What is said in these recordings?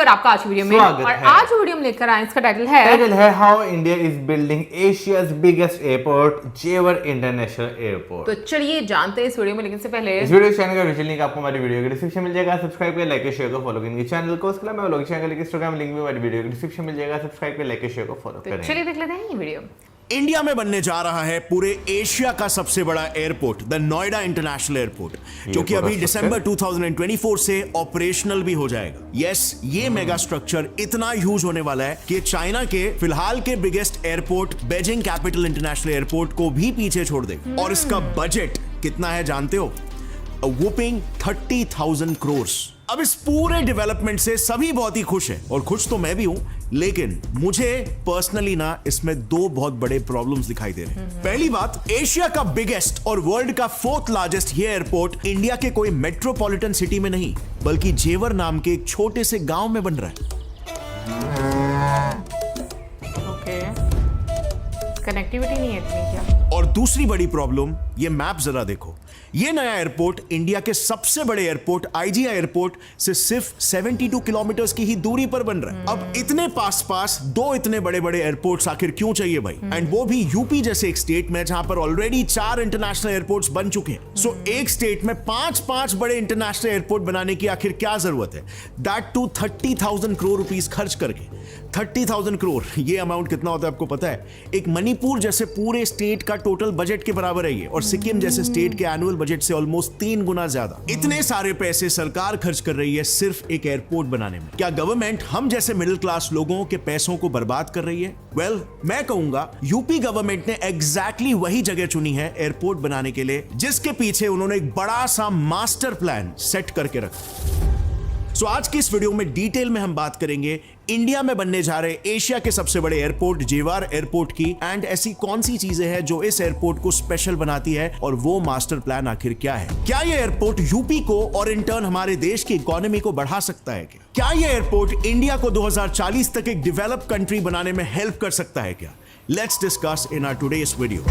नमस्कार आपका आज वीडियो में। और आज वीडियो में लेकर आए, इसका टाइटल है how India is building Asia's biggest airport, जेवर इंटरनेशनल एयरपोर्ट। तो चलिए जानते हैं इस वीडियो में, लेकिन से पहले इस वीडियो चैनल का विजुअल लिंक आपको हमारी वीडियो के डिस्क्रिप्शन मिल जाएगा। सब्सक्राइब कर, लाइक, शेयर को फॉलो करेंगे चैनल को। उसके अलावा लोग चैनल का इंस्टाग्राम लिंक भी हमारी वीडियो के डिस्क्रिप्शन मिल जाएगा। सब्सक्राइब कर, लाइक, शेयर को फॉलो करें। चलिए देख लेते हैं ये वीडियो। इंडिया में बनने जा रहा है पूरे एशिया का सबसे बड़ा airport, the Noida international airport, जो कि अभी दिसंबर 2024 से ऑपरेशनल भी हो जाएगा। यस, ये मेगा स्ट्रक्चर इतना ह्यूज होने वाला है कि चाइना के फिलहाल के biggest airport Beijing capital international airport को भी पीछे छोड़ देगा। और इसका बजट कितना है जानते हो? A whopping 30,000 crores। अब इस पूरे डेवलपमेंट से सभी बहुत ही खुश हैं, और खुश तो मैं भी हूं, लेकिन मुझे पर्सनली ना इसमें दो बहुत बड़े प्रॉब्लम्स दिखाई दे रहे हैं। पहली बात, एशिया का बिगेस्ट और वर्ल्ड का 4th लार्जेस्ट ये एयरपोर्ट इंडिया के कोई मेट्रोपॉलिटन सिटी में नहीं, बल्कि जेवर नाम के एक छोटे से गांव में बन रहा है। ओके, कनेक्टिविटी नहीं है इतनी क्या? और दूसरी बड़ी प्रॉब्लम, ये मैप जरा देखो। ये नया एयरपोर्ट इंडिया के सबसे बड़े एयरपोर्ट आईजीआई एयरपोर्ट से सिर्फ 72 किलोमीटर की ही दूरी पर बन रहा है। अब इतने पास पास दो इतने बड़े बड़े एयरपोर्ट्स आखिर क्यों चाहिए भाई? एंड वो भी यूपी जैसे एक स्टेट में जहां पर ऑलरेडी 4 इंटरनेशनल एयरपोर्ट्स बन चुके हैं। सो एक स्टेट में 5 बड़े इंटरनेशनल एयरपोर्ट बनाने की आखिर क्या जरूरत है? दैट टू 30,000 करोड़ रुपीस खर्च करके। 30,000 करोड़, ये अमाउंट कितना होता है आपको पता है? एक मणिपुर जैसे पूरे स्टेट का टोटल बजट के बराबर है ये, और सिक्किम जैसे स्टेट के एनुअल बजट से ऑलमोस्ट 3 गुना ज्यादा। इतने सारे पैसे सरकार खर्च कर रही है सिर्फ एक एयरपोर्ट बनाने में। क्या गवर्नमेंट हम जैसे मिडिल क्लास लोगों के पैसों को बर्बाद कर रही है? वेल, मैं कहूंगा यूपी गवर्नमेंट ने एग्जैक्टली वही जगह चुनी है एयरपोर्ट बनाने के लिए, जिसके पीछे उन्होंने एक बड़ा सा मास्टर प्लान सेट करके रखा। सो आज की इस वीडियो में डिटेल में हम बात करेंगे इंडिया में बनने जा रहे एशिया के सबसे बड़े एयरपोर्ट जेवर एयरपोर्ट की, एंड ऐसी कौन सी चीजें हैं जो इस एयरपोर्ट को स्पेशल बनाती है, और वो मास्टर प्लान आखिर क्या है। क्या ये एयरपोर्ट यूपी को और इन टर्न हमारे देश की इकोनॉमी को बढ़ा सकता है क्या ये एयरपोर्ट इंडिया को 2040 तक एक डेवलप कंट्री बनाने में हेल्प कर सकता है क्या? Let's discuss in our today's video.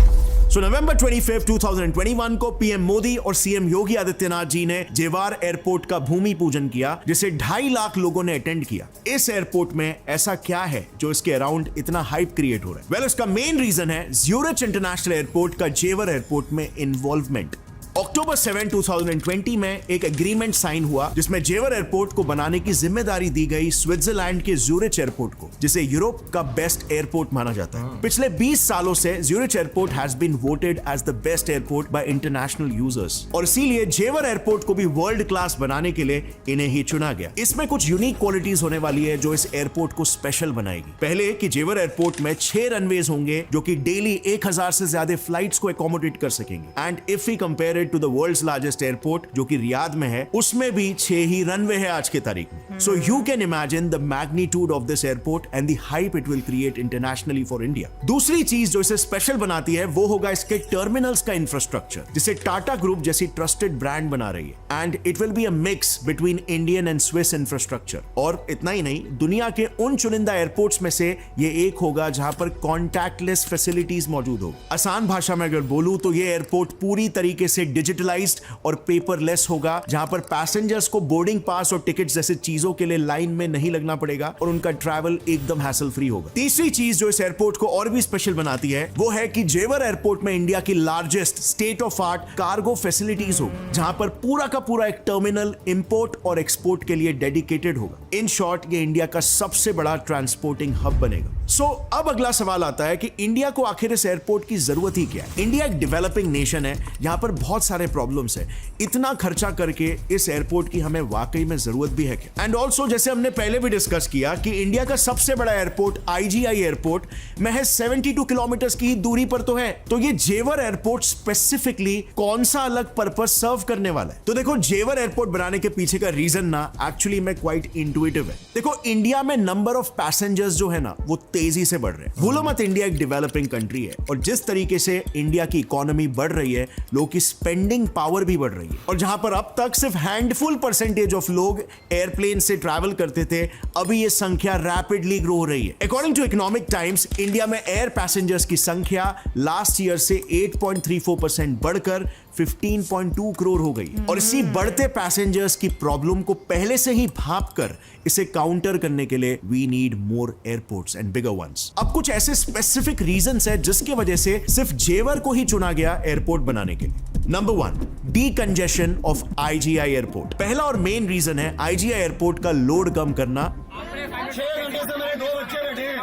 So November 25, 2021 को पीएम मोदी और सीएम योगी आदित्यनाथ जी ने जेवर एयरपोर्ट का भूमि पूजन किया, जिसे 2.5 लाख लोगों ने अटेंड किया। इस एयरपोर्ट में ऐसा क्या है जो इसके अराउंड इतना हाइप क्रिएट हो रहा है? वेल, इसका मेन रीजन है ज्यूरिच इंटरनेशनल एयरपोर्ट का जेवर एयरपोर्ट में इन्वॉल्वमेंट। अक्टूबर 7, 2020 में एक एग्रीमेंट साइन हुआ, जिसमें जेवर एयरपोर्ट को बनाने की जिम्मेदारी दी गई स्विट्जरलैंड के ज्यूरिच एयरपोर्ट को, जिसे यूरोप का बेस्ट एयरपोर्ट माना जाता है। पिछले 20 सालों से Zurich airport has been voted as the best airport by international users, और इसीलिए जेवर एयरपोर्ट को भी वर्ल्ड क्लास बनाने के लिए इन्हें ही चुना गया। इसमें कुछ यूनिक क्वालिटीज होने वाली है जो इस एयरपोर्ट को स्पेशल बनाएगी। पहले कि जेवर एयरपोर्ट में 6 रनवेज होंगे, जो कि डेली 1000 से ज्यादा फ्लाइट्स को एकोमोडेट कर सकेंगे। And if we compare to the world's largest airport जो कि रियाद में है, उसमें भी 6 ही रनवे है आज के तारीख में। So you can imagine the magnitude of this airport and the hype it will create internationally for India. दूसरी चीज जो इसे स्पेशल बनाती है वो होगा इसके टर्मिनल्स का इंफ्रास्ट्रक्चर, जिसे टाटा ग्रुप जैसी ट्रस्टेड ब्रांड बना रही है। And it will be a mix between Indian and Swiss infrastructure. और इतना ही नहीं, दुनिया के उन चुनिंदा एयरपोर्ट्स में से ये एक होगा जहां पर कॉन्टैक्टलेस फैसिलिटीज मौजूद हो। आसान भाषा में अगर बोलूं तो ये एयरपोर्ट पूरी तरीके से डिजिटलाइज्ड और पेपरलेस होगा, जहां पर पैसेंजर्स को बोर्डिंग पास और टिकट्स जैसे चीजों के लिए लाइन में नहीं लगना पड़ेगा, और उनका ट्रैवल एकदम हैसल फ्री होगा। तीसरी चीज जो इस एयरपोर्ट को और भी स्पेशल बनाती है वो है कि जेवर एयरपोर्ट में इंडिया की largest state of art cargo facilities होगी, जहां पर पूरा का पूरा एक टर्मिनल इंपोर्ट और एक्सपोर्ट के लिए डेडिकेटेड होगा। इन शॉर्ट, ये इंडिया का सबसे बड़ा ट्रांसपोर्टिंग हब बनेगा। सो अब अगला सवाल आता है कि इंडिया को आखिर इस एयरपोर्ट की जरूरत ही क्या है? इंडिया एक डेवलपिंग नेशन है जहां पर बहुत सारे प्रॉब्लम्स है। इतना खर्चा करके इस एयरपोर्ट की हमें वाकई में जरूरत भी है क्या? एंड ऑल्सो, जैसे हमने पहले भी डिस्कस किया कि इंडिया का सबसे बड़ा एयरपोर्ट आईजीआई एयरपोर्ट महज 72 किलोमीटर की दूरी पर तो है। तो ये जेवर एयरपोर्ट स्पेसिफिकली कौन सा अलग पर्पस सर्व करने वाला है? तो देखो, जेवर एयरपोर्ट बनाने के पीछे का रीजन ना एक्चुअली में क्वाइट इंटुइटिव है। देखो, इंडिया में नंबर ऑफ पैसेंजर्स जो है ना वो तेजी से बढ़ रहे हैं। भूलो मत, इंडिया एक डेवलपिंग कंट्री है, और जिस तरीके से इंडिया की इकोनॉमी बढ़ रही है, लोगों की स्पेंडिंग पावर भी बढ़ रही है। और जहां पर अब तक सिर्फ हैंडफुल परसेंटेज ऑफ लोग एयरप्लेन से ट्रैवल करते थे, अभी ये संख्या रैपिडली ग्रो हो रही है। According to Economic Times, India में एयर पैसेंजर्स की संख्या लास्ट ईयर से 8.34% बढ़कर 15.2 करोड़ हो गई। और इसी बढ़ते पैसेंजर्स की प्रॉब्लम को पहले से ही भांपकर इसे काउंटर करने के लिए we need more airports and bigger ones. अब कुछ ऐसे स्पेसिफिक रीजंस है जिसके वजह से सिर्फ जेवर को ही चुना गया एयरपोर्ट बनाने के लिए। Number 1, decongestion of IGI airport. पहला और मेन रीजन है IGI एयरपोर्ट का लोड कम करना। 6 घंटे से मेरे 2 बच्चे बैठे हैं।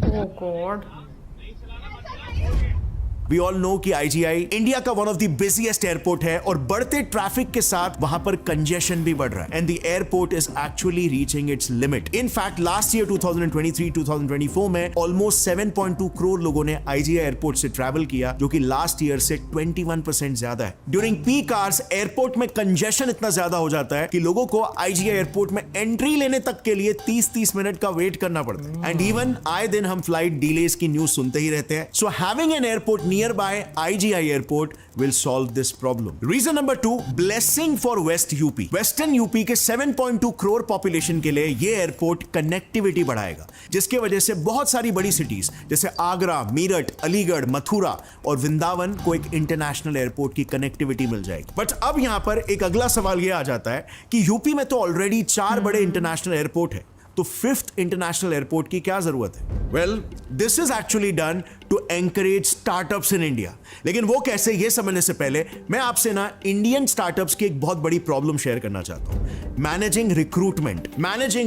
Oh God. We all know कि IGI इंडिया का one of the busiest airport है और बढ़ते ट्रैफिक के साथ वहां पर कंजेशन भी बढ़ रहा है and the airport is actually reaching it's limit. In fact last year 2023-2024 में ऑलमोस्ट 7.2 करोड़ लोगों ने IGI एयरपोर्ट से ट्रैवल किया, जो कि लास्ट ईयर से 21% ज्यादा है। ड्यूरिंग पीक आवर्स एयरपोर्ट में कंजेशन इतना ज्यादा हो जाता है कि लोगों को IGI एयरपोर्ट में एंट्री लेने तक के लिए 30 मिनट का वेट करना पड़ता है। एंड इवन आए दिन हम फ्लाइट डिलेज की न्यूज सुनते ही रहते हैं। So having an airport nearby IGI airport will solve this problem. Reason number 2, blessing for West UP. Western UP के 7.2 करोड़ पॉपुलेशन के लिए ये एयरपोर्ट कनेक्टिविटी बढ़ाएगा, जिसके वजह से बहुत सारी बड़ी सिटीज जैसे आगरा, मीरठ, अलीगढ़, मथुरा और वृंदावन को एक इंटरनेशनल एयरपोर्ट की कनेक्टिविटी मिल जाएगी। बट अब यहां पर एक अगला सवाल यह आ जाता है कि यूपी में तो ऑलरेडी 4 बड़े इंटरनेशनल एयरपोर्ट है, तो 5th इंटरनेशनल एयरपोर्ट की क्या जरूरत है? Well, this is actually done to encourage startups in India. लेकिन वो कैसे, ये समझने से पहले मैं आपसे ना इंडियन स्टार्टअप्स की एक बहुत बड़ी प्रॉब्लम शेयर करना चाहता हूं। Managing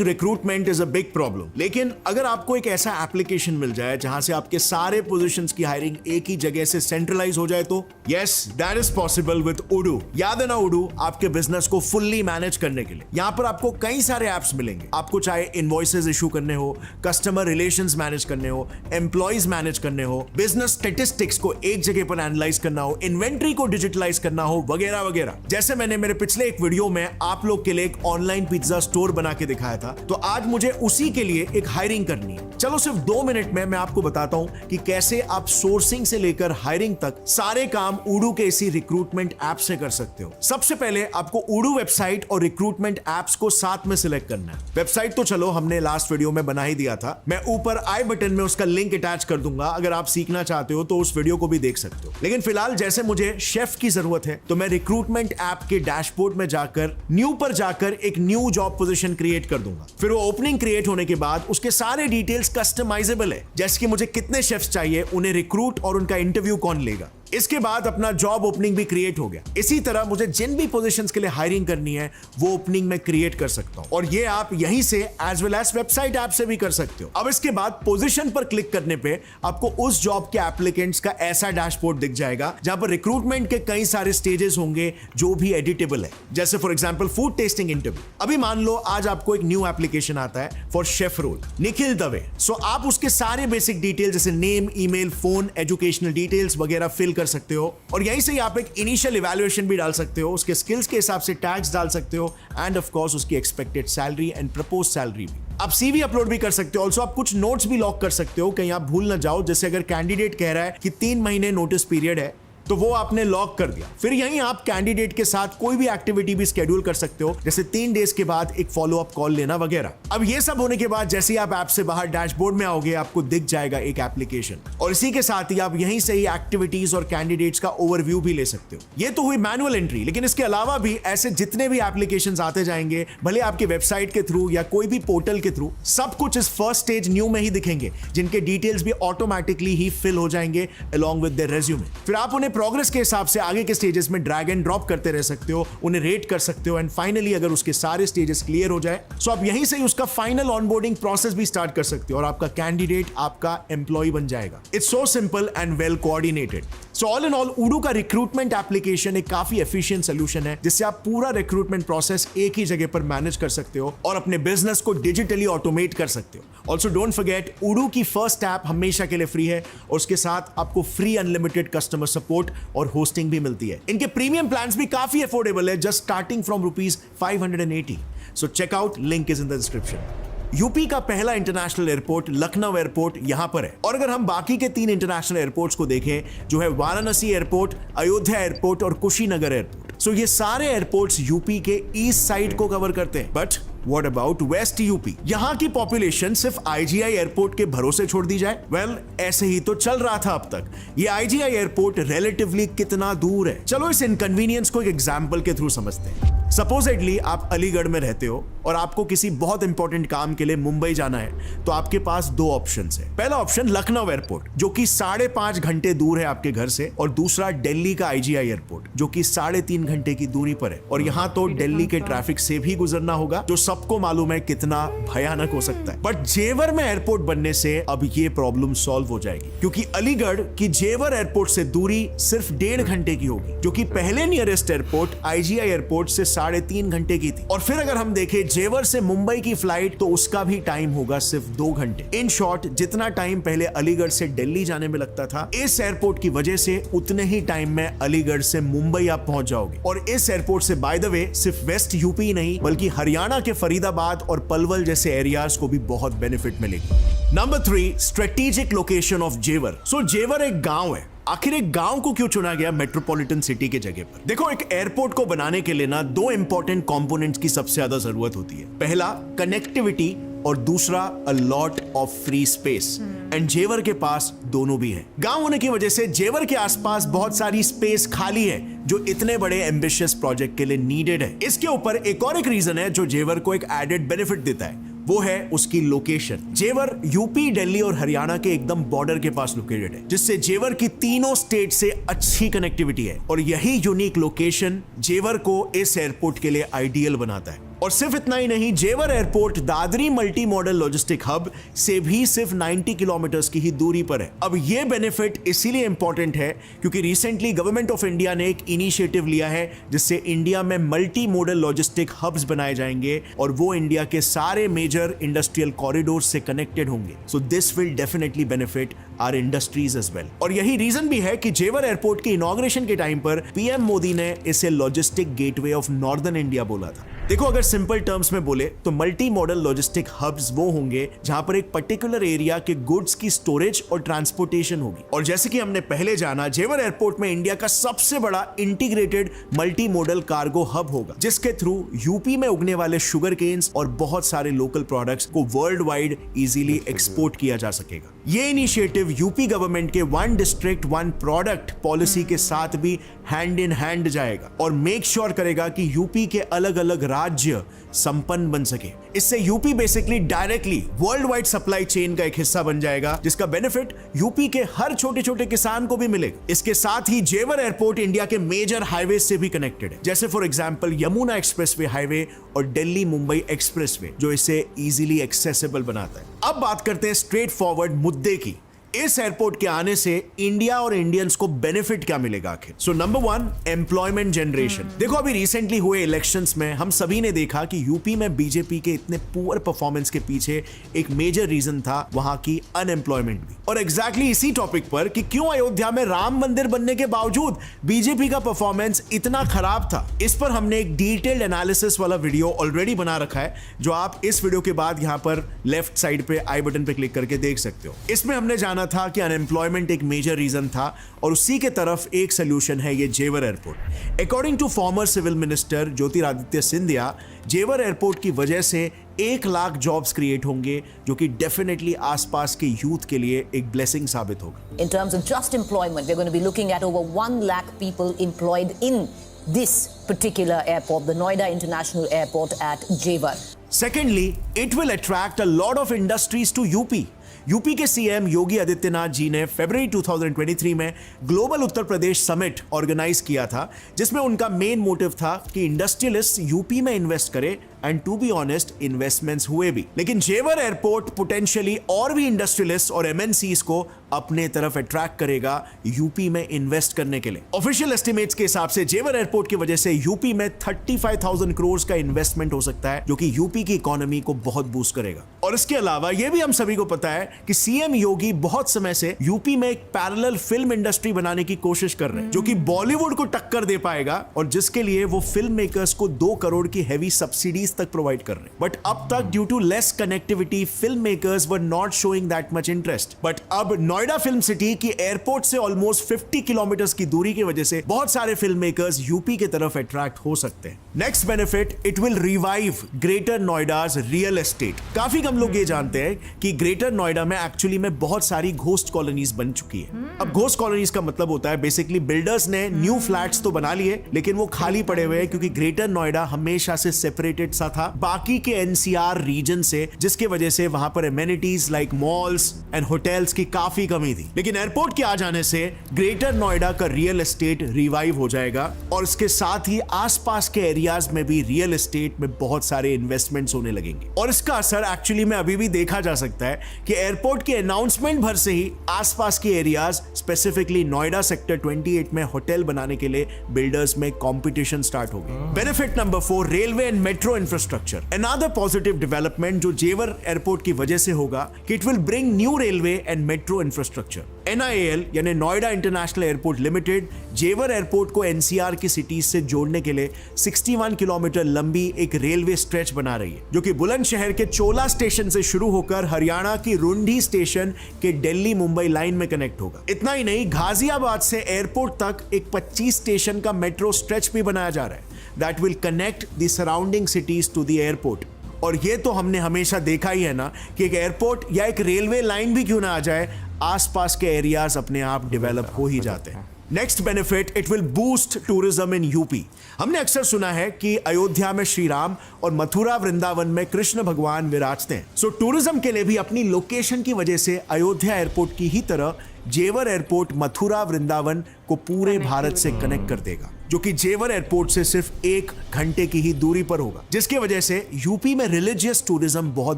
recruitment is a big problem. लेकिन अगर आपको एक ऐसा एप्लीकेशन मिल जाए जहां से आपके सारे पोजीशंस की हायरिंग एक ही जगह से सेंट्रलाइज हो जाए तो yes, that is possible with उडू। याद है ना उडू, आपके बिजनेस को फुल्ली मैनेज करने के लिए। यहां पर आपको कई सारे एप्स मिलेंगे। आपको चाहे इनवॉइसेस इशू करने हो, कस्टमर रिलेशंस मैनेज करने हो, एम्प्लॉइज मैनेज करने हो, बिजनेस स्टैटिस्टिक्स को एक जगह पर एनालाइज करना हो, इन्वेंट्री को डिजिटलाइज करना हो, वगैरह वगैरह। जैसे मैंने मेरे पिछले एक वीडियो में आप लोग के लिए एक ऑनलाइन पिज्जा स्टोर बना के दिखाया था, तो आज मुझे उसी के लिए एक हायरिंग करनी है। चलो सिर्फ 2 मिनट में मैं आपको बताता हूं कि कैसे आप सोर्सिंग से लेकर हायरिंग तक सारे काम उडू के इसी रिक्रूटमेंट ऐप से कर सकते हो। सबसे पहले आपको उडू वेबसाइट और रिक्रूटमेंट एप्स को साथ में सिलेक्ट करना है। वेबसाइट तो चलो हमने लास्ट वीडियो में बना ही दिया था, मैं ऊपर आई बटन में उसका लिंक अटैच कर दूंगा। अगर आप सीखना चाहते हो तो उस वीडियो को भी देख सकते हो। लेकिन फिलहाल जैसे मुझे शेफ की जरूरत है, तो मैं रिक्रूटमेंट ऐप के डैशबोर्ड में जाकर न्यू पर जाकर एक न्यू जॉब पोजीशन क्रिएट कर दूंगा। फिर वो ओपनिंग क्रिएट होने के बाद उसके सारे डिटेल्स कस्टमाइजेबल है, जैसे कि मुझे कितने शेफ्स चाहिए, उन्हें रिक्रूट और उनका इंटरव्यू कौन लेगा। इसके बाद अपना जॉब ओपनिंग भी क्रिएट हो गया। इसी तरह मुझे जिन भी पोजीशंस के लिए हायरिंग करनी है वो ओपनिंग में क्रिएट कर सकता हूं, और ये आप यहीं से as well as website app से भी कर सकते हो। अब इसके बाद पोजीशन पर क्लिक करने पे आपको उस जॉब के एप्लीकेंट्स का ऐसा डैशबोर्ड दिख जाएगा जहां पर रिक्रूटमेंट के कई सारे स्टेजेस होंगे जो भी एडिटेबल है। जैसे for example food testing interview. अभी मान लो आज आपको एक न्यू एप्लीकेशन आता है for chef role, Nikhil Dave. So आप उसके सारे बेसिक डिटेल जैसे name, email, phone, educational details वगैरह फिल कर सकते हो, और यहीं से आप एक इनिशियल इवैल्यूएशन भी डाल सकते हो, उसके स्किल्स के हिसाब से टैग्स डाल सकते हो, एंड ऑफ कोर्स उसकी expected salary and propose salary भी। आप सीवी अपलोड भी कर सकते हो। ऑल्सो आप कुछ नोट्स भी लॉक कर सकते हो, कहीं आप भूल ना जाओ। जैसे अगर कैंडिडेट कह रहा है कि 3 महीने नोटिस पीरियड है, तो वो आपने लॉक कर दिया। फिर यहीं आप कैंडिडेट के साथ कोई भी एक्टिविटी भी स्केड्यूल कर सकते हो, जैसे 3 डेज के बाद एक फॉलो अप कॉल लेना वगैरह। अब ये सब होने के बाद जैसे ही आप ऐप से बाहर डैशबोर्ड में आओगे, आपको दिख जाएगा एक एप्लीकेशन, और इसी के साथ ही आप यहीं से ही एक्टिविटीज और कैंडिडेट्स का ओवरव्यू भी ले सकते हो। ये तो हुई मैनुअल एंट्री, लेकिन इसके अलावा भी ऐसे जितने भी एप्लीकेशंस आते जाएंगे, भले आपके वेबसाइट के थ्रू या कोई भी पोर्टल के थ्रू, सब कुछ इस फर्स्ट स्टेज न्यू में ही दिखेंगे, जिनके डिटेल्स भी ऑटोमेटिकली ही फिल हो जाएंगे अलॉन्ग विद देयर रेज्यूमे। फिर आप उन्हें प्रोग्रेस के हिसाब से आगे के स्टेजेस में ड्रैग एंड ड्रॉप करते रह सकते हो, उन्हें रेट कर सकते हो, एंड फाइनली अगर उसके सारे स्टेजेस क्लियर हो जाए, सो आप यहीं से ही उसका फाइनल ऑनबोर्डिंग प्रोसेस भी स्टार्ट कर सकते हो, और आपका कैंडिडेट आपका एम्प्लॉय बन जाएगा। It's so simple and well coordinated. So all in all उडू का रिक्रूटमेंट एप्लीकेशन एक काफी एफिशिएंट सोल्यूशन है, जिससे आप पूरा रिक्रूटमेंट प्रोसेस एक ही जगह पर मैनेज कर सकते हो और अपने बिजनेस को डिजिटली ऑटोमेट कर सकते हो। ऑल्सो डोंट फॉरगेट, उडू की फर्स्ट ऐप हमेशा के लिए फ्री है, और उसके साथ आपको फ्री अनलिमिटेड कस्टमर सपोर्ट और होस्टिंग भी मिलती है। इनके प्रीमियम प्लान्स भी काफी अफोर्डेबल है, just starting from ₹580। So check out, link is in the description. UP का पहला इंटरनेशनल एयरपोर्ट लखनऊ एयरपोर्ट यहां पर है। और अगर हम बाकी के 3 इंटरनेशनल एयरपोर्ट्स को देखें, जो है वाराणसी एयरपोर्ट, अयोध्या एयरपोर्ट और कुशीनगर एयरपोर्ट, सो ये सारे एयरपोर्ट्स यूपी के ईस्ट साइड को कवर करते हैं। But what about west UP? यहां की पॉपुलेशन सिर्फ आईजीआई एयरपोर्ट के भरोसे छोड़ दी जाए? वेल, ऐसे ही तो चल रहा था अब तक। ये आईजीआई एयरपोर्ट रिलेटिवली कितना दूर है? चलो इस इनकन्वीनियंस को एक एग्जांपल के थ्रू समझते हैं। सपोजेडली आप अलीगढ़ में रहते हो और आपको किसी बहुत इंपॉर्टेंट काम के लिए मुंबई जाना है, तो आपके पास 2 ऑप्शंस है। पहला ऑप्शन लखनऊ एयरपोर्ट, जो कि 5.5 घंटे दूर है आपके घर से, और दूसरा दिल्ली का आईजीआई एयरपोर्ट, जो कि 3.5 घंटे की दूरी पर है। और यहां तो दिल्ली के ट्रैफिक से भी गुजरना होगा, जो सबको मालूम है कितना भयानक हो सकता है। बट जेवर में एयरपोर्ट बनने से अब ये प्रॉब्लम सॉल्व हो जाएगी, क्योंकि अलीगढ़ की जेवर एयरपोर्ट से दूरी सिर्फ 1.5 घंटे की होगी, जो कि पहले नियरेस्ट एयरपोर्ट आईजीआई एयरपोर्ट से 3.5 घंटे की थी। और फिर अगर हम देखें जेवर से मुंबई की फ्लाइट, तो उसका भी टाइम होगा सिर्फ 2 घंटे। इन शॉर्ट, जितना टाइम पहले अलीगढ़ से दिल्ली जाने में लगता था, इस एयरपोर्ट की वजह से उतने ही टाइम में अलीगढ़ से मुंबई आप पहुंच जाओगे। और इस एयरपोर्ट से बाय द वे सिर्फ वेस्ट यूपी नहीं, बल्कि हरियाणा के फरीदाबाद और पलवल जैसे एरियाज को भी बहुत बेनिफिट मिलेगी। नंबर 3, स्ट्रेटेजिक लोकेशन ऑफ जेवर। सो जेवर एक गांव है। आखिर एक गांव को क्यों चुना गया मेट्रोपॉलिटन सिटी के जगह पर? देखो, एक एयरपोर्ट को बनाने के लिए ना 2 इंपॉर्टेंट कंपोनेंट्स की सबसे ज्यादा जरूरत होती है। पहला कनेक्टिविटी और दूसरा a lot of free space. And जेवर के पास दोनों भी है। गांव होने की वजह से जेवर के आसपास बहुत सारी स्पेस खाली है, जो इतने बड़े एम्बिशियस प्रोजेक्ट के लिए नीडेड है। इसके ऊपर एक और एक रीजन है जो जेवर को एक एडेड बेनिफिट देता है, वो है उसकी लोकेशन। जेवर यूपी, दिल्ली और हरियाणा के एकदम बॉर्डर के पास लोकेटेड है, जिससे जेवर की तीनों स्टेट से अच्छी कनेक्टिविटी है। और यही यूनिक लोकेशन जेवर को इस एयरपोर्ट के लिए आइडियल बनाता है। और सिर्फ इतना ही नहीं, जेवर airport Dadri multi modal logistic hub से भी सिर्फ 90 किलोमीटर्स की ही दूरी पर है। अब यह बेनिफिट इसीलिए इंपॉर्टेंट है क्योंकि रिसेंटली गवर्नमेंट ऑफ इंडिया ने एक इनिशिएटिव लिया है, जिससे इंडिया में मल्टी मॉडल लॉजिस्टिक हब्स बनाए जाएंगे और वो इंडिया के सारे मेजर इंडस्ट्रियल कॉरिडोर से कनेक्टेड होंगे। So this will definitely benefit our industries as well. और यही रीजन भी है कि जेवर एयरपोर्ट के इनॉग्रेशन के टाइम पर पीएम मोदी ने इसे logistic gateway of northern India बोला था। देखो, अगर सिंपल टर्म्स में बोले तो मल्टी मॉडल लॉजिस्टिक हब्स वो होंगे जहां पर एक पर्टिकुलर एरिया के गुड्स की स्टोरेज और ट्रांसपोर्टेशन होगी। और जैसे कि हमने पहले जाना, जेवर एयरपोर्ट में इंडिया का सबसे बड़ा integrated multi modal cargo hub होगा, जिसके थ्रू यूपी में उगने वाले शुगर केन्स और बहुत सारे लोकल प्रोडक्ट्स को वर्ल्ड वाइड इजीली एक्सपोर्ट किया जा सकेगा। ये इनिशिएटिव यूपी गवर्नमेंट के 1 डिस्ट्रिक्ट 1 प्रोडक्ट पॉलिसी के साथ भी हैंड इन हैंड जाएगा और मेक श्योर करेगा कि यूपी के अलग अलग राज्य संपन्न बन सके। इससे UP basically directly world wide supply chain का एक हिस्सा बन जाएगा, जिसका बेनिफिट यूपी के हर छोटे छोटे किसान को भी मिलेगा। इसके साथ ही जेवर एयरपोर्ट इंडिया के मेजर हाईवे से भी कनेक्टेड है, जैसे for example Yamuna expressway highway और दिल्ली मुंबई एक्सप्रेसवे, जो इसे इजीली एक्सेसिबल बनाता है। अब बात करते हैं स्ट्रेट फॉरवर्ड मुद्दे की। इस एयरपोर्ट के आने से इंडिया और इंडियंस को बेनिफिट क्या मिलेगा आखिर? So number 1, employment generation. देखो, अभी रिसेंटली हुए इलेक्शंस में हम सभी ने देखा कि यूपी में बीजेपी के इतने पुअर परफॉर्मेंस के पीछे एक मेजर रीजन था वहां की अनएम्प्लॉयमेंट भी। और एग्जैक्टली इसी टॉपिक पर कि क्यों अयोध्या में राम मंदिर बनने के बावजूद बीजेपी का परफॉर्मेंस इतना खराब था, इस पर हमने एक डिटेल्ड एनालिसिस वाला वीडियो ऑलरेडी बना रखा है, जो आप इस वीडियो के बाद यहां पर लेफ्ट साइड पे आई बटन पे क्लिक करके देख सकते हो। इसमें हमने जाना था कि अनएम्प्लॉयमेंट एक मेजर रीजन था और उसी के तरफ एक सोल्यूशन है ये Jewar airport. According to former civil minister Jyotiraditya Scindia, Jewar airport की वजह से 1 लाख जॉब्स क्रिएट होंगे, जो कि डेफिनेटली आसपास के यूथ के लिए एक ब्लेसिंग साबित होगा। In terms of just employment, we're going to be looking at over 1 lakh people employed in this particular airport, the Noida International Airport at Jewar. Secondly, it will attract a lot of industries to UP. UP के CM Yogi Adityanath ji ने फरवरी 2023 में global Uttar Pradesh summit organise किया था, जिसमें उनका main motive था कि इंडस्ट्रियलिस्ट यूपी में इन्वेस्ट करे, and to be honest investments हुए भी। लेकिन जेवर एयरपोर्ट पोटेंशियली और भी इंडस्ट्रियलिस्ट और एमएनसीज को अपने तरफ अट्रैक्ट करेगा यूपी में इन्वेस्ट करने के लिए। ऑफिशियल एस्टिमेट्स के हिसाब से जेवर एयरपोर्ट की वजह से यूपी में 35,000 करोड़ का इन्वेस्टमेंट हो सकता है, जो कि यूपी की इकोनॉमी को बहुत बूस्ट करेगा। और इसके अलावा यह भी हम सभी को पता है कि सीएम योगी बहुत समय से यूपी में एक पैरेलल फिल्म इंडस्ट्री बनाने की कोशिश कर रहे हैं जो कि बॉलीवुड को टक्कर दे पाएगा और जिसके लिए वो फिल्म मेकर्स को 2 करोड़ की हेवी सब्सिडीज तक प्रोवाइड कर रहे हैं। बट अब तक due to less connectivity film makers were not showing that much interest. But अब नोएडा फिल्म सिटी की एयरपोर्ट से ऑलमोस्ट 50 किलोमीटर की दूरी की वजह से बहुत सारे फिल्म मेकर्स यूपी की तरफ अट्रैक्ट हो सकते हैं। Next benefit, it will revive greater Noida's real estate. काफी कम लोग ये जानते हैं कि ग्रेटर नोएडा में एक्चुअली में बहुत सारी घोस्ट कॉलोनीज बन चुकी है। अब घोस्ट कॉलोनीज का मतलब होता है बेसिकली बिल्डर्स ने न्यू फ्लैट्स तो बना लिए लेकिन वो खाली पड़े हुए हैं क्योंकि ग्रेटर नोएडा हमेशा से सेपरेटेड सा था बाकी के एनसीआर रीजन से, जिसके वजह से वहां पर amenities like malls and hotels की काफी कमी थी। लेकिन एयरपोर्ट के आ जाने से ग्रेटर नोएडा का रियल एस्टेट रिवाइव हो जाएगा और इसके साथ ही आसपास के एरियाज में भी रियल एस्टेट में बहुत सारे इन्वेस्टमेंट्स होने लगेंगे। और इसका असर एक्चुअली में अभी भी देखा जा सकता है कि एयरपोर्ट के अनाउंसमेंट भर से ही आसपास के एरियाज स्पेसिफिकली नोएडा सेक्टर 28 में होटल बनाने के लिए बिल्डर्स में कंपटीशन स्टार्ट हो गई। Benefit number 4, railway and metro infrastructure. Another positive development जो जेवर एयरपोर्ट की वजह से होगा कि it will bring new railway and metro infrastructure. NIAL यानी नोएडा इंटरनेशनल एयरपोर्ट लिमिटेड जेवर एयरपोर्ट को NCR की सिटीज से जोड़ने के लिए 61 किलोमीटर लंबी एक रेलवे स्ट्रेच बना रही है जो कि बुलंदशहर के चोला स्टेशन से शुरू होकर हरियाणा की रुंडी स्टेशन के दिल्ली मुंबई लाइन में कनेक्ट होगा। इतना ही नहीं, गाजियाबाद से एयरपोर्ट तक एक 25 स्टेशन का मेट्रो स्ट्रेच भी बनाया जा रहा है that will connect the surrounding cities to the airport. और ये तो हमने हमेशा देखा ही है ना कि एक एयरपोर्ट या एक रेलवे लाइन भी क्यों ना आ जाए, आसपास के एरियाज अपने आप डेवलप हो ही जाते हैं। Next benefit, it will boost tourism in UP. हमने अक्सर सुना है कि अयोध्या में श्री राम और मथुरा वृंदावन में कृष्ण भगवान विराजते हैं। सो टूरिज्म के लिए भी अपनी लोकेशन की वजह से अयोध्या एयरपोर्ट की ही तरह जेवर एयरपोर्ट मथुरा वृंदावन को पूरे भारत से कनेक्ट कर देगा जो कि जेवर एयरपोर्ट से सिर्फ 1 घंटे की ही दूरी पर होगा, जिसकी वजह से यूपी में रिलीजियस टूरिज्म बहुत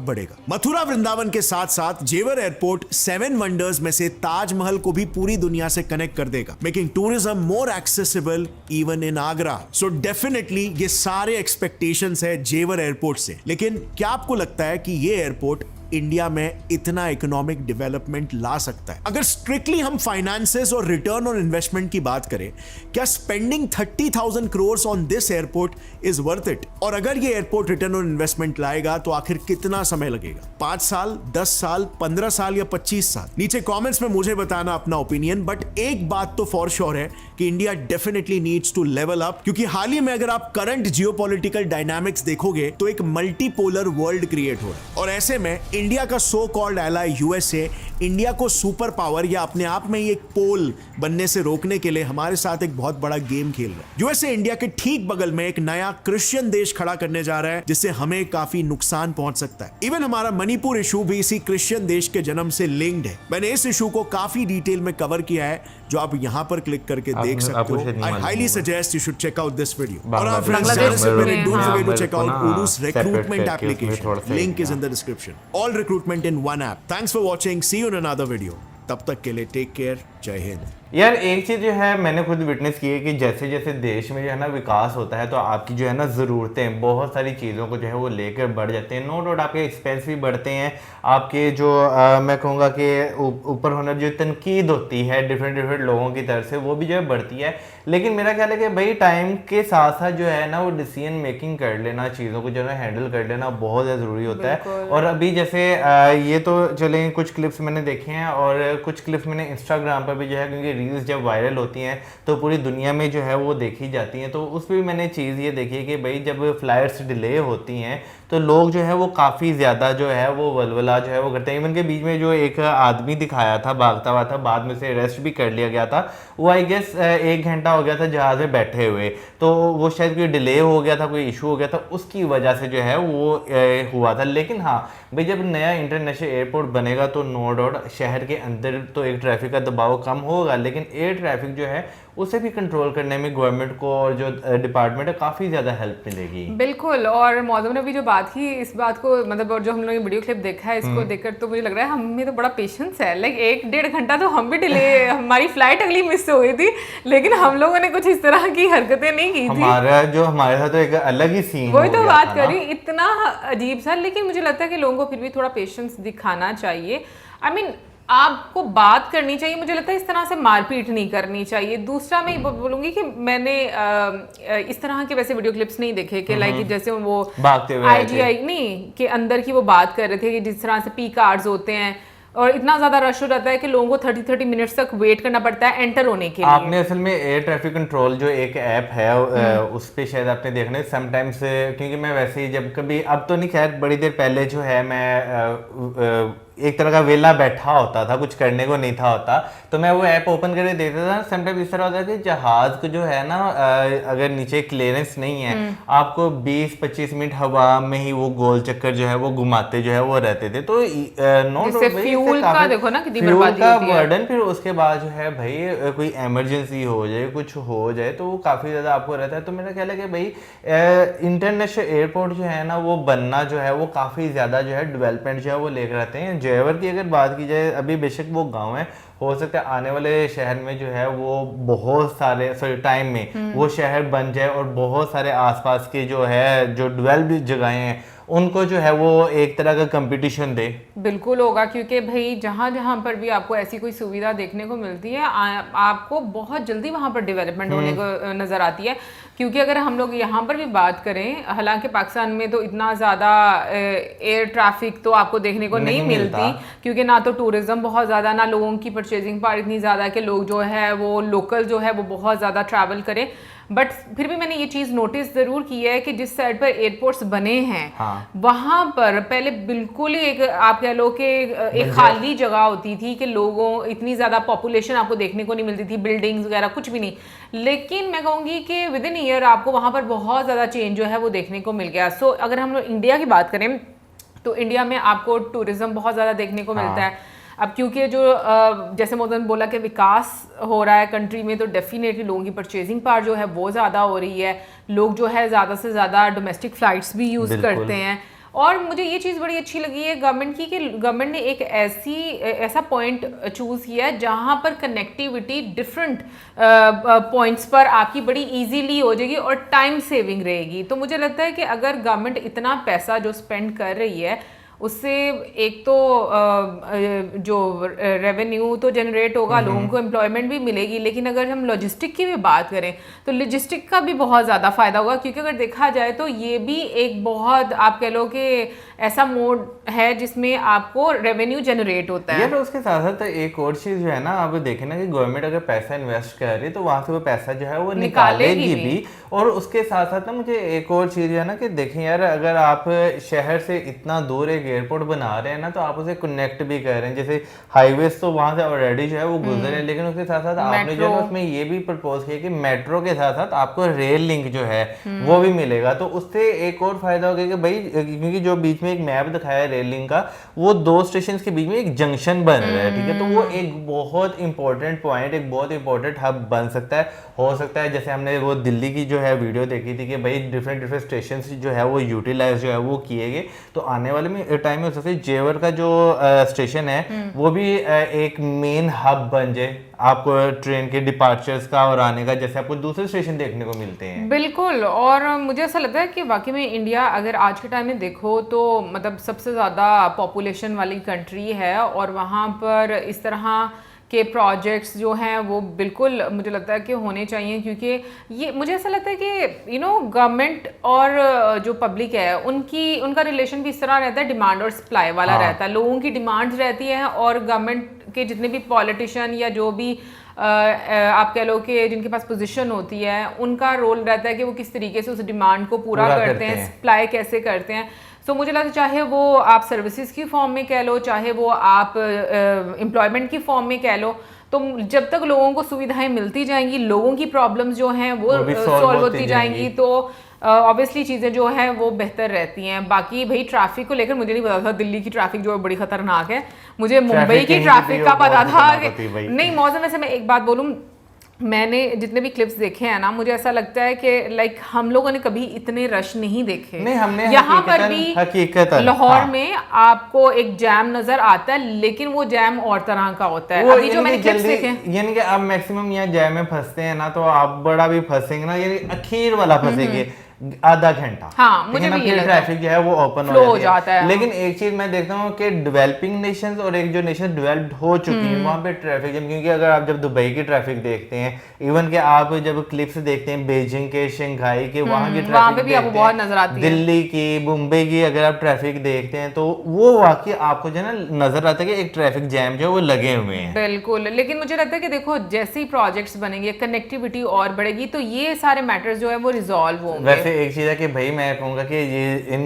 बढ़ेगा। मथुरा वृंदावन के साथ साथ जेवर एयरपोर्ट 7 वंडर्स में से ताजमहल को भी पूरी दुनिया से कनेक्ट कर देगा, making tourism more accessible even in Agra. So definitely ये सारे एक्सपेक्टेशंस है जेवर एयरपोर्ट से। लेकिन क्या आपको लगता है कि ये एयरपोर्ट इंडिया में इतना इकोनॉमिक डेवलपमेंट ला सकता है? अगर स्ट्रिक्टली हम फाइनेंसेस और रिटर्न ऑन इन्वेस्टमेंट की बात करें, क्या spending 30,000 crore on this airport is worth it? और अगर ये एयरपोर्ट रिटर्न ऑन इन्वेस्टमेंट लाएगा तो आखिर कितना समय लगेगा? 5 साल, 10 साल, 15 साल या 25 साल? नीचे कमेंट्स में मुझे बताना अपना ओपिनियन। बट एक बात तो फॉर श्योर है कि India definitely needs to level up, क्योंकि हाल ही में अगर आप करंट जियोपॉलिटिकल डायनामिक्स देखोगे तो एक मल्टीपोलर वर्ल्ड क्रिएट हो रहा है। और ऐसे में इंडिया का so called ally USA India को सुपर पावर या अपने आप में ही एक पोल बनने से रोकने के लिए हमारे साथ एक बहुत बड़ा गेम खेल रहा है। यूएसए इंडिया के ठीक बगल में एक नया क्रिश्चियन देश खड़ा करने जा रहा है जिससे हमें काफी नुकसान पहुंच सकता है। इवन हमारा मणिपुर इशू भी इसी क्रिश्चियन देश के जन्म से लिंक्ड है। मैंने इस इशू को काफी डिटेल में कवर किया है जो आप यहां पर क्लिक करके देख सकते हो। I highly suggest you should check out this video. और आप friends don't forget to check out udoos recruitment application, link is in the description. All recruitment in one app. Thanks for watching, see you in another video. तब तक के लिए take care, जय हिंद। यार एक चीज़ जो है मैंने खुद विटनेस की है कि जैसे जैसे देश में जो है ना विकास होता है तो आपकी जो है ना ज़रूरतें बहुत सारी चीज़ों को जो है वो लेकर बढ़ जाते हैं। नो डाउट आपके एक्सपेंस भी बढ़ते हैं, आपके जो मैं कहूँगा कि ऊपर होने जो तनकीद होती है डिफरेंट लोगों की तरफ से वो भी जो है बढ़ती है। लेकिन मेरा ख्याल है कि भाई टाइम के साथ साथ जो है ना वो डिसीजन मेकिंग कर लेना, चीज़ों को जो है हैंडल कर लेना बहुत ज़्यादा ज़रूरी होता है। और अभी जैसे ये तो चले कुछ क्लिप्स मैंने देखे हैं और कुछ क्लिप्स मैंने इंस्टाग्राम पर भी जो है, क्योंकि रील्स जब वायरल होती हैं तो पूरी दुनिया में जो है वो देखी जाती हैं, तो उस पर भी मैंने चीज़ ये देखी है कि भाई जब फ्लाइट्स डिले होती हैं तो लोग जो है वो काफ़ी ज़्यादा जो है वो वलवला जो है वो करते हैं। इवन के बीच में जो एक आदमी दिखाया था भागता हुआ था, बाद में से अरेस्ट भी कर लिया गया था। वो आई गेस 1 घंटा हो गया था जहाज़ में बैठे हुए, तो वो शायद कोई डिले हो गया था, कोई इशू हो गया था, उसकी वजह से जो है वो हुआ था। लेकिन हाँ भाई जब नया इंटरनेशनल एयरपोर्ट बनेगा तो नो डाउट शहर के अंदर तो एक ट्रैफिक का दबाव कम होगा, लेकिन एयर ट्रैफिक जो है उसे भी कंट्रोल करने में गवर्नमेंट को और जो डिपार्टमेंट है काफ़ी ज़्यादा हेल्प मिलेगी। बिल्कुल। और मौजम ने भी जो बात की इस बात को मतलब, और जो हम लोगों ने वीडियो क्लिप देखा है इसको देखकर तो मुझे लग रहा है हमें तो बड़ा पेशेंस है। लाइक 1-1.5 घंटा तो हम भी डिले, हमारी फ्लाइट अगली मिस हो गई थी, लेकिन हम लोगों ने कुछ इस तरह की हरकतें नहीं की थी। हमारे साथ तो एक अलग ही सीन वही तो बात करी, इतना अजीब सा। लेकिन मुझे लगता है कि लोगों को फिर भी थोड़ा पेशेंस दिखाना चाहिए। आई मीन आपको बात करनी चाहिए, मुझे लगता है इस तरह से मारपीट नहीं करनी चाहिए। दूसरा मैं बोलूंगी कि मैंने इस तरह के वैसे वीडियो क्लिप्स नहीं देखे कि लाइक जैसे वो भागते हुए IGI नहीं के अंदर की वो बात कर रहे थे कि जिस तरह से पी कार्ड्स होते हैं और इतना ज्यादा रश हो जाता है कि लोगों को 30-30 मिनट्स तक वेट करना पड़ता है एंटर होने के लिए। आपने असल में एयर ट्रैफिक कंट्रोल जो एक ऐप है उस पे शायद आपने देखना है समटाइम्स, क्योंकि मैं वैसे ही जब कभी, अब तो नहीं खैर, बड़ी देर पहले जो है मैं एक तरह का वेला बैठा होता था, कुछ करने को नहीं था होता, तो मैं वो ऐप ओपन करके देखता था। समटाइम इस तरह होता है कि जहाज को जो है ना अगर नीचे क्लियरेंस नहीं है, आपको 20-25 मिनट हवा में ही वो गोल चक्कर जो है वो घुमाते जो है वो रहते थे। तो फ्यूल का देखो ना कितनी बर्बादी होती है। बर्डन, फिर उसके बाद जो है भाई कोई इमरजेंसी हो जाए, कुछ हो जाए, तो वो काफ़ी ज़्यादा आपको रहता है। तो मेरा ख्याल है कि भाई इंटरनेशनल एयरपोर्ट जो है ना वो बनना जो है वो काफ़ी ज़्यादा जो है डेवलपमेंट जो है वो लेकर आते हैं। जेवर की अगर बात की जाए, अभी बेशक वो गांव है, हो सकता है आने वाले शहर में जो है वो बहुत सारे टाइम में वो शहर बन जाए और बहुत सारे आसपास के जो है जो डेवलप्ड जगहें हैं उनको जो है वो एक तरह का कंपटीशन दे। बिल्कुल होगा, क्योंकि भाई जहाँ जहाँ पर भी आपको ऐसी कोई सुविधा देखने को मिलती है आपको बहुत जल्दी वहाँ पर डेवलपमेंट होने को नज़र आती है। क्योंकि अगर हम लोग यहाँ पर भी बात करें, हालांकि पाकिस्तान में तो इतना ज़्यादा एयर ट्रैफिक तो आपको देखने को नहीं मिलती, क्योंकि ना तो टूरिज्म बहुत ज़्यादा, ना लोगों की परचेजिंग पावर इतनी ज़्यादा कि लोग जो है वो लोकल जो है वो बहुत ज़्यादा ट्रैवल करें। बट फिर भी मैंने ये चीज़ नोटिस ज़रूर की है कि जिस साइड पर एयरपोर्ट्स बने हैं वहाँ पर पहले बिल्कुल ही एक आप कह लो कि एक खाली जगह होती थी कि लोगों इतनी ज़्यादा पॉपुलेशन आपको देखने को नहीं मिलती थी, बिल्डिंग्स वगैरह कुछ भी नहीं। लेकिन मैं कहूँगी कि विद इन ईयर आपको वहाँ पर बहुत ज़्यादा चेंज जो है वो देखने को मिल गया। सो अगर हम लोग इंडिया की बात करें तो इंडिया में आपको टूरिज्म बहुत ज़्यादा देखने को मिलता है। अब क्योंकि जो जैसे मोदन बोला कि विकास हो रहा है कंट्री में, तो डेफिनेटली लोगों की परचेजिंग पावर जो है वो ज़्यादा हो रही है। लोग जो है ज़्यादा से ज़्यादा डोमेस्टिक फ़्लाइट्स भी यूज़ करते हैं। और मुझे ये चीज़ बड़ी अच्छी लगी है गवर्नमेंट की कि गवर्नमेंट ने एक ऐसा पॉइंट चूज़ किया है जहाँ पर कनेक्टिविटी डिफरेंट पॉइंट्स पर आपकी बड़ी इजीली हो जाएगी और टाइम सेविंग रहेगी। तो मुझे लगता है कि अगर गवर्नमेंट इतना पैसा जो स्पेंड कर रही है उससे एक तो जो रेवेन्यू तो जनरेट होगा, लोगों को एम्प्लॉयमेंट भी मिलेगी, लेकिन अगर हम लॉजिस्टिक की भी बात करें तो लॉजिस्टिक का भी बहुत ज़्यादा फ़ायदा होगा। क्योंकि अगर देखा जाए तो ये भी एक बहुत आप कह लो कि ऐसा मोड है जिसमें आपको रेवेन्यू जनरेट होता है। यार उसके साथ साथ एक और चीज़ जो है ना, आप देखें ना कि गवर्नमेंट अगर पैसा इन्वेस्ट कर रही है तो वहाँ से वो पैसा जो है वो निकालेगी भी। और उसके साथ साथ ना मुझे एक और चीज़ है ना कि देखें यार, अगर आप शहर से इतना दूर एक एयरपोर्ट बना रहे हैं ना तो आप उसे कनेक्ट भी कर रहे हैं। जैसे हाईवेज तो वहाँ से ऑलरेडी जो है वो गुजर है, लेकिन उसके साथ साथ आपने जो है उसमें ये भी प्रपोज किया कि मेट्रो के साथ साथ आपको रेल लिंक जो है वो भी मिलेगा। तो उससे एक और फायदा होगा कि भाई, क्योंकि जो बीच में एक मैप दिखाया है रेल लिंक का, वो 2 स्टेशन के बीच में एक जंक्शन बन रहा है, ठीक है। तो वो एक बहुत इंपॉर्टेंट पॉइंट, एक बहुत इंपॉर्टेंट हब बन सकता है। हो सकता है जैसे हमने वो दिल्ली की जो है वीडियो देखी थी कि भाई डिफरेंट स्टेशन जो है वो यूटिलाइज जो है वो किए गए, तो आने वाले में टाइम में हो सकता है जेवर का जो स्टेशन है वो भी एक मेन हब बन जाए आपको ट्रेन के डिपार्चर्स का और आने का, जैसे आपको दूसरे स्टेशन देखने को मिलते हैं। बिल्कुल। और मुझे ऐसा लगता है कि वाकई में इंडिया अगर आज के टाइम में देखो तो मतलब सबसे ज़्यादा पॉपुलेशन वाली कंट्री है और वहाँ पर इस तरह के प्रोजेक्ट्स जो हैं वो बिल्कुल मुझे लगता है कि होने चाहिए। क्योंकि ये मुझे ऐसा लगता है कि गवर्नमेंट और जो पब्लिक है उनका रिलेशन भी इस तरह रहता है, डिमांड और सप्लाई वाला रहता है। लोगों की डिमांड्स रहती है और गवर्नमेंट के जितने भी पॉलिटिशियन या जो भी आप कह लो कि जिनके पास पोजीशन होती है उनका रोल रहता है कि वो किस तरीके से उस डिमांड को पूरा करते हैं, सप्लाई कैसे करते हैं। सो मुझे लगता है चाहे वो आप सर्विसेज की फॉर्म में कह लो, चाहे वो आप एम्प्लॉयमेंट की फॉर्म में कह लो, तो जब तक लोगों को सुविधाएं मिलती जाएंगी, लोगों की प्रॉब्लम्स जो हैं वो सॉल्व होती जाएंगी, तो ऑब्वियसली चीज़ें जो हैं वो बेहतर रहती हैं। बाकी भाई ट्रैफिक को लेकर मुझे नहीं पता था, दिल्ली की ट्रैफिक जो है बड़ी खतरनाक है। मुझे मुंबई की ट्रैफिक का पता था। नहीं मौसम, वैसे मैं एक बात बोलूँ, मैंने जितने भी क्लिप्स देखे हैं ना, मुझे ऐसा लगता है कि लाइक हम लोगों ने कभी इतने रश नहीं देखे। नहीं, हमने यहाँ पर भी हकीकतन लाहौर हाँ। में आपको एक जैम नजर आता है, लेकिन वो जैम और तरह का होता है। वो अभी जो मैंने क्लिप्स देखे, यानी कि आप मैक्सिमम यहाँ जैम में फंसते हैं ना, तो आप बड़ा भी फंसेंगे ना, यानी अखीर वाला फंसेंगे आधा घंटा। हाँ, मुझे भी ये लगता है। ट्रैफिक जो है वो ओपन हो जाता है। लेकिन एक चीज मैं देखता हूँ कि डेवलपिंग नेशंस और एक जो नेशन डेवलप्ड हो चुकी है वहाँ पे ट्रैफिक जम, क्योंकि अगर आप जब दुबई की ट्रैफिक देखते हैं, इवन कि आप जब क्लिप्स देखते हैं बीजिंग के, शंघाई के, वहाँ की वहाँ पे ट्रैफिक भी आपको बहुत नजर आती है। दिल्ली की, मुंबई की अगर आप ट्रैफिक देखते हैं तो वो वाकई आपको जो है ना नजर आता है कि एक ट्रैफिक जैम जो है वो लगे हुए हैं। बिल्कुल, लेकिन मुझे लगता है कि देखो जैसे ही प्रोजेक्ट्स बनेंगे, कनेक्टिविटी और बढ़ेगी, तो ये सारे मैटर्स जो है वो रिजॉल्व होंगे। वैसे एक चीज है कि भाई मैं कहूँगा कि ये इन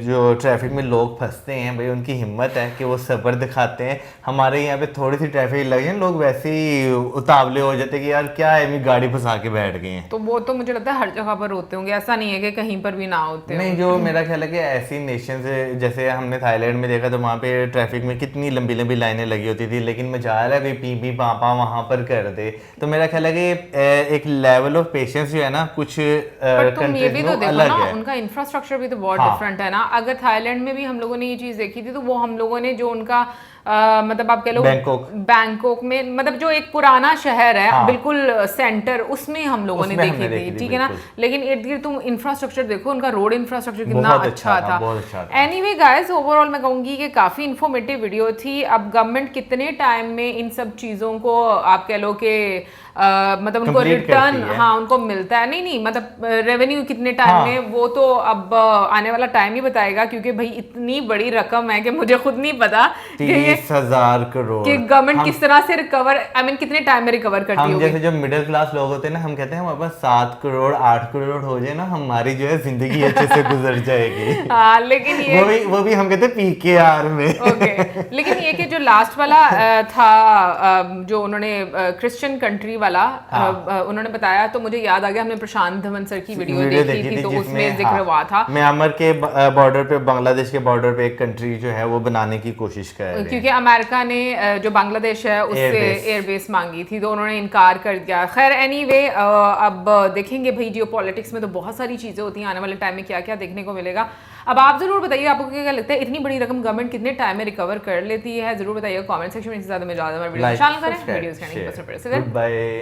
जो ट्रैफिक में लोग फंसते हैं भाई, उनकी हिम्मत है कि वो सब्र दिखाते हैं। हमारे यहाँ पे थोड़ी सी ट्रैफिक लग जाए, लोग वैसे ही उतावले हो जाते हैं कि यार क्या है, मैं गाड़ी फंसा के बैठ गए हैं। तो वो तो मुझे लगता है हर जगह पर होते होंगे, ऐसा नहीं है कि कहीं पर भी ना होते नहीं, जो मेरा ख्याल है कि ऐसी नेशन से, जैसे हमने थाईलैंड में देखा तो वहाँ पे ट्रैफिक में कितनी लंबी लंबी लाइनें लगी होती थी, लेकिन मजाल है भाई पी पी पापा वहाँ पर कर दे। तो मेरा ख्याल है कि एक लेवल ऑफ पेशेंस जो है ना कुछ कंट्रीज में तो अलग है। उनका इंफ्रास्ट्रक्चर भी तो बहुत हाँ। डिफरेंट है ना। अगर थाईलैंड में भी हम लोगों ने ये चीज देखी थी, तो वो हम लोगों ने जो उनका मतलब आप कह लो बैंकॉक में, मतलब जो एक पुराना शहर है हाँ। बिल्कुल सेंटर, उसमें हम लोगों ने देखी थी, ठीक है ना। लेकिन इर्द गिर्द तुम इंफ्रास्ट्रक्चर देखो, उनका रोड इंफ्रास्ट्रक्चर कितना अच्छा था। एनीवे गाइस, ओवरऑल मैं कहूंगी कि काफी इंफॉर्मेटिव वीडियो थी। अब गवर्नमेंट कितने टाइम में इन सब चीजों को आप कह लो कि मतलब उनको रिटर्न, हाँ उनको मिलता है, नहीं मतलब रेवेन्यू कितने टाइम में, वो तो अब आने वाला टाइम ही बताएगा, क्योंकि भाई इतनी बड़ी रकम है कि मुझे खुद नहीं पता कि 30,000 करोड़ कि गवर्नमेंट किस तरह से रिकवर, आई मीन कितने टाइम में रिकवर करती होगी। हम जैसे जो मिडिल क्लास लोग होते हैं ना, हम कहते हैं हमारे पास 7 करोड़ 8 करोड़ हो जाए ना, हमारी जो है जिंदगी अच्छे से गुजर जाएगी। हाँ, लेकिन ये वो भी हम कहते हैं पीकेआर में। ओके, लेकिन ये कि जो लास्ट वाला था जो उन्होंने क्रिश्चियन कंट्री वाला उन्होंने बताया, तो मुझे याद आ गया, हमने प्रशांत धवन सर की वीडियो देखी थी, तो उसमें जिक्र हुआ था म्यांमार के बॉर्डर पे, बांग्लादेश के बॉर्डर पे एक कंट्री जो है वो बनाने की कोशिश कर रहे हैं, क्योंकि अमेरिका ने जो बांग्लादेश है उससे एयरबेस मांगी थी, तो उन्होंने इनकार कर दिया। खैर एनीवे, अब देखेंगे भाई, जियो पॉलिटिक्स में तो बहुत सारी चीजें होती हैं, आने वाले टाइम में क्या क्या देखने को मिलेगा। अब आप जरूर बताइए, आपको क्या लगता है, इतनी बड़ी रकम गवर्नमेंट कितने टाइम में रिकवर कर लेती है? जरूर बताइए कमेंट सेक्शन में। इससे ज्यादा मैं वीडियो करें वीडियोस। बाय।